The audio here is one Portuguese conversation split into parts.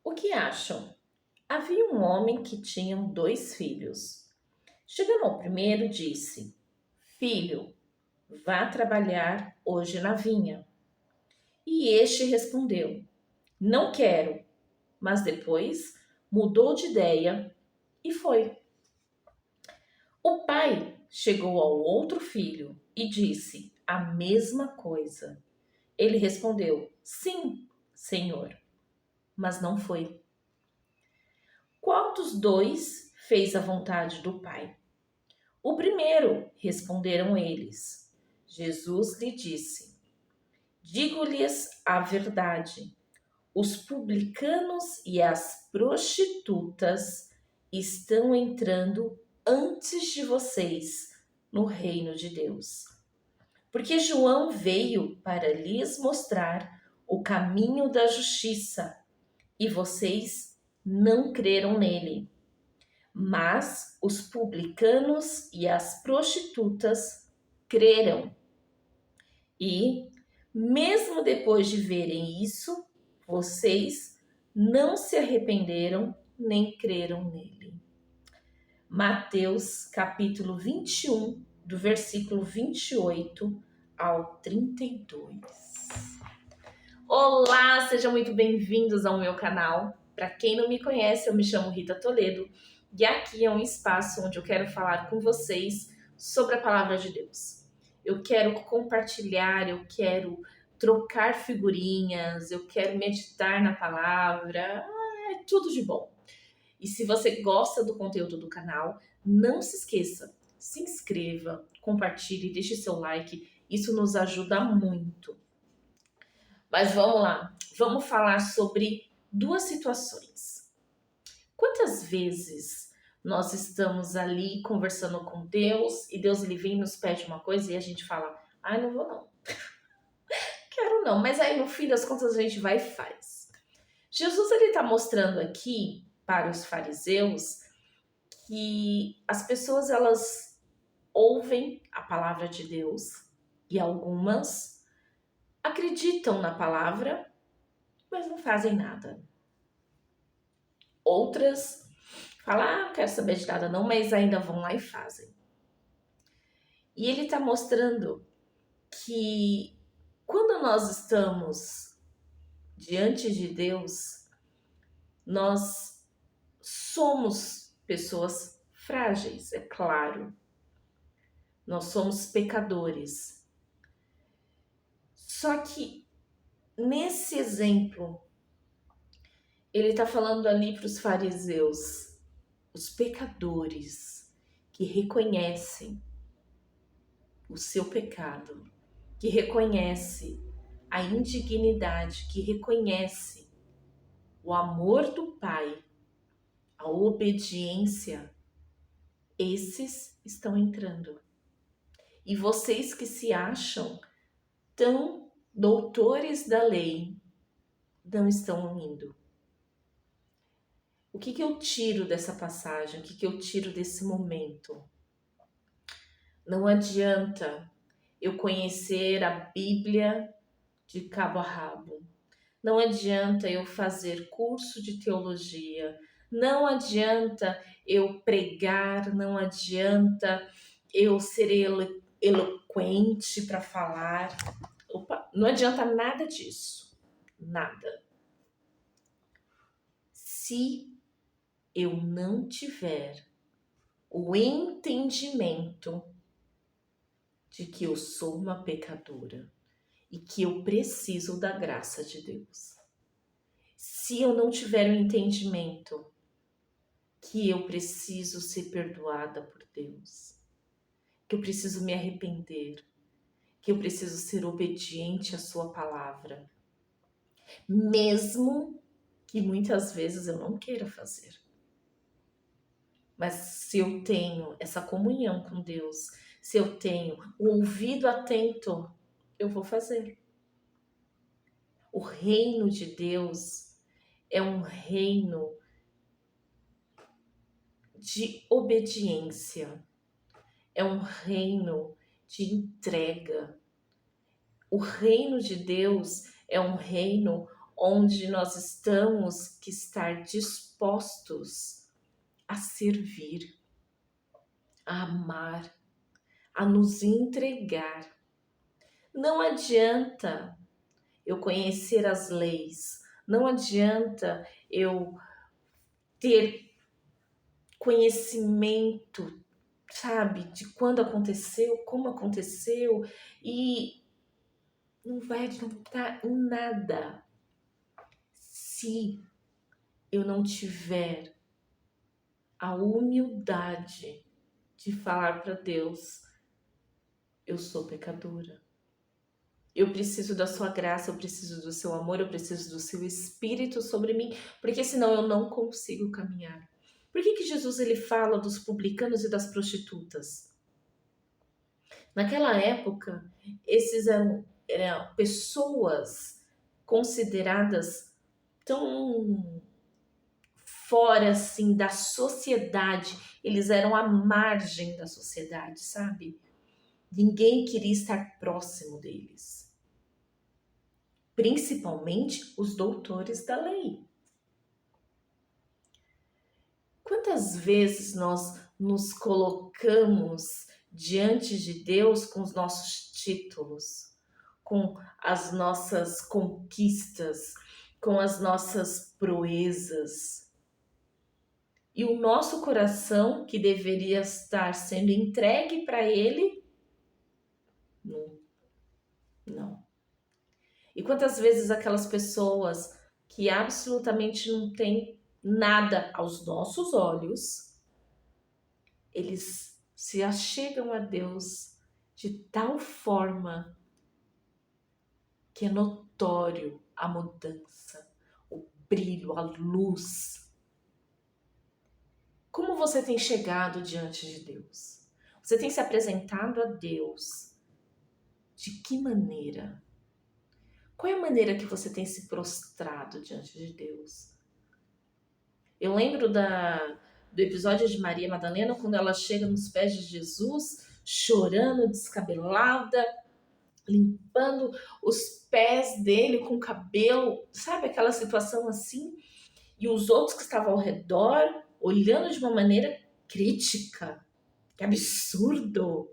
O que acham? Havia um homem que tinha dois filhos. Chegando ao primeiro, disse: Filho, vá trabalhar hoje na vinha. E este respondeu: Não quero. Mas depois mudou de ideia e foi. O pai chegou ao outro filho e disse a mesma coisa. Ele respondeu: Sim, senhor, mas não foi. Qual dos dois fez a vontade do pai? O primeiro, responderam eles. Jesus lhe disse: Digo-lhes a verdade. Os publicanos e as prostitutas estão entrando antes de vocês no reino de Deus. Porque João veio para lhes mostrar o caminho da justiça e vocês não creram nele. Mas os publicanos e as prostitutas creram. E, mesmo depois de verem isso, vocês não se arrependeram nem creram nele. Mateus capítulo 21, do versículo 28 ao 32. Olá, sejam muito bem-vindos ao meu canal. Para quem não me conhece, eu me chamo Rita Toledo e aqui é um espaço onde eu quero falar com vocês sobre a palavra de Deus. Eu quero compartilhar, eu quero trocar figurinhas, eu quero meditar na palavra, é tudo de bom. E se você gosta do conteúdo do canal, não se esqueça, se inscreva, compartilhe, deixe seu like, isso nos ajuda muito. Mas vamos lá, vamos falar sobre duas situações. Quantas vezes nós estamos ali conversando com Deus e Deus ele vem e nos pede uma coisa e a gente fala, ai, não vou não, quero não, mas aí no fim das contas a gente vai e faz. Jesus ele está mostrando aqui para os fariseus que as pessoas elas ouvem a palavra de Deus e algumas acreditam na palavra, mas não fazem nada. Outras falam, não quero saber de nada não, mas ainda vão lá e fazem. E ele está mostrando que quando nós estamos diante de Deus, nós somos pessoas frágeis, é claro. Nós somos pecadores. Só que nesse exemplo, ele está falando ali para os fariseus, os pecadores que reconhecem o seu pecado, que reconhece a indignidade, que reconhece o amor do Pai, a obediência, esses estão entrando. E vocês que se acham tão doutores da lei, não estão indo. O que eu tiro dessa passagem? O que eu tiro desse momento? Não adianta eu conhecer a Bíblia de cabo a rabo. Não adianta eu fazer curso de teologia. Não adianta eu pregar. Não adianta eu ser eloquente para falar. Opa, não adianta nada disso. Nada. Se eu não tiver o entendimento de que eu sou uma pecadora e que eu preciso da graça de Deus. Se eu não tiver o entendimento que eu preciso ser perdoada por Deus, que eu preciso me arrepender, que eu preciso ser obediente à sua palavra, mesmo que muitas vezes eu não queira fazer. Mas se eu tenho essa comunhão com Deus, se eu tenho o ouvido atento, eu vou fazer. O reino de Deus é um reino de obediência, é um reino de entrega. O reino de Deus é um reino onde nós estamos que estar dispostos a servir, a amar, a nos entregar. Não adianta eu conhecer as leis, não adianta eu ter conhecimento, sabe, de quando aconteceu, como aconteceu, e não vai adiantar em nada se eu não tiver a humildade de falar para Deus: eu sou pecadora. Eu preciso da sua graça, eu preciso do seu amor, eu preciso do seu espírito sobre mim, porque senão eu não consigo caminhar. Por que Jesus ele fala dos publicanos e das prostitutas? Naquela época, esses eram pessoas consideradas tão fora assim da sociedade, eles eram à margem da sociedade, sabe? Ninguém queria estar próximo deles, principalmente os doutores da lei. Quantas vezes nós nos colocamos diante de Deus com os nossos títulos, com as nossas conquistas, com as nossas proezas, e o nosso coração, que deveria estar sendo entregue para Ele, não. E quantas vezes aquelas pessoas que absolutamente não têm nada aos nossos olhos, eles se achegam a Deus de tal forma que é notório a mudança, o brilho, a luz. Como você tem chegado diante de Deus? Você tem se apresentado a Deus? De que maneira? Qual é a maneira que você tem se prostrado diante de Deus? Eu lembro do episódio de Maria Madalena, quando ela chega nos pés de Jesus, chorando, descabelada, limpando os pés dele com o cabelo, sabe aquela situação assim? E os outros que estavam ao redor, olhando de uma maneira crítica. Que absurdo!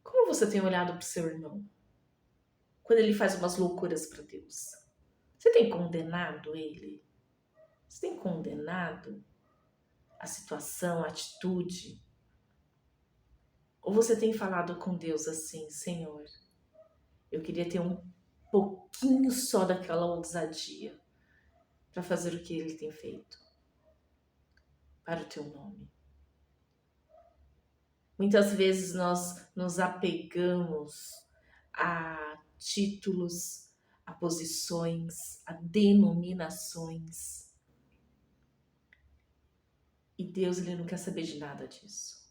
Como você tem olhado para o seu irmão? Quando ele faz umas loucuras para Deus. Você tem condenado ele? Você tem condenado a situação, a atitude? Ou você tem falado com Deus assim: Senhor, eu queria ter um pouquinho só daquela ousadia para fazer o que ele tem feito para o teu nome. Muitas vezes nós nos apegamos a títulos, a posições, a denominações. E Deus, ele não quer saber de nada disso.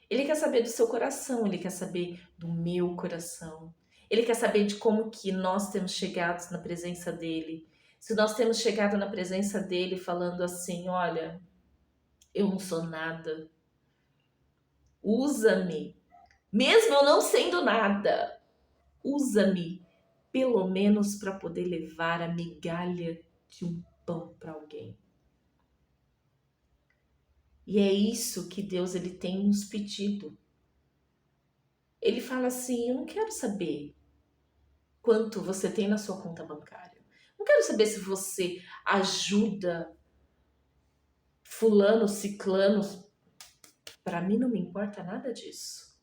Ele quer saber do seu coração, ele quer saber do meu coração. Ele quer saber de como que nós temos chegado na presença dele. Se nós temos chegado na presença dele falando assim: olha, eu não sou nada. Usa-me, mesmo eu não sendo nada. Usa-me, pelo menos para poder levar a migalha de um pão para alguém. E é isso que Deus ele tem nos pedido. Ele fala assim: eu não quero saber quanto você tem na sua conta bancária. Não quero saber se você ajuda fulano, ciclano. Para mim não me importa nada disso.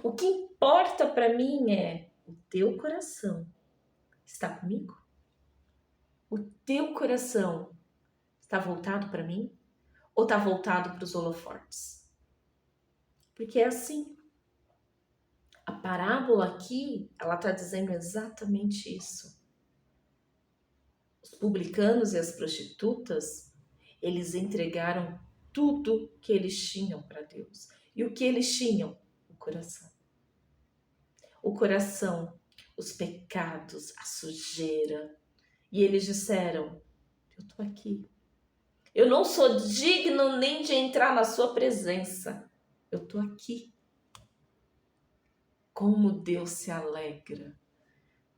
O que importa para mim é o teu coração. Está comigo? O teu coração está voltado para mim? Ou está voltado para os holofortes? Porque é assim. A parábola aqui, ela está dizendo exatamente isso. Os publicanos e as prostitutas, eles entregaram tudo que eles tinham para Deus. E o que eles tinham? O coração. O coração, os pecados, a sujeira. E eles disseram: eu estou aqui. Eu não sou digno nem de entrar na sua presença. Eu estou aqui. Como Deus se alegra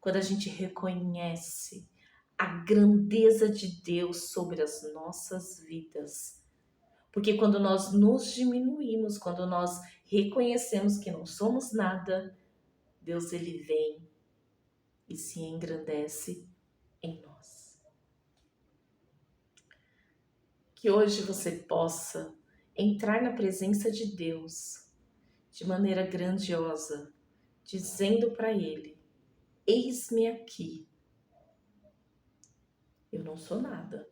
quando a gente reconhece a grandeza de Deus sobre as nossas vidas. Porque quando nós nos diminuímos, quando nós reconhecemos que não somos nada, Deus ele vem e se engrandece em nós. Que hoje você possa entrar na presença de Deus de maneira grandiosa, dizendo para Ele: eis-me aqui, eu não sou nada,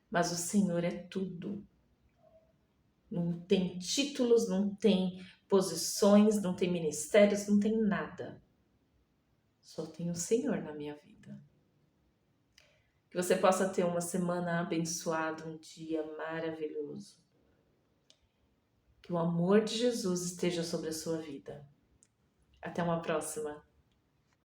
mas o Senhor é tudo. Não tem títulos, não tem posições, não tem ministérios, não tem nada. Só tem o Senhor na minha vida. Que você possa ter uma semana abençoada, um dia maravilhoso. Que o amor de Jesus esteja sobre a sua vida. Até uma próxima.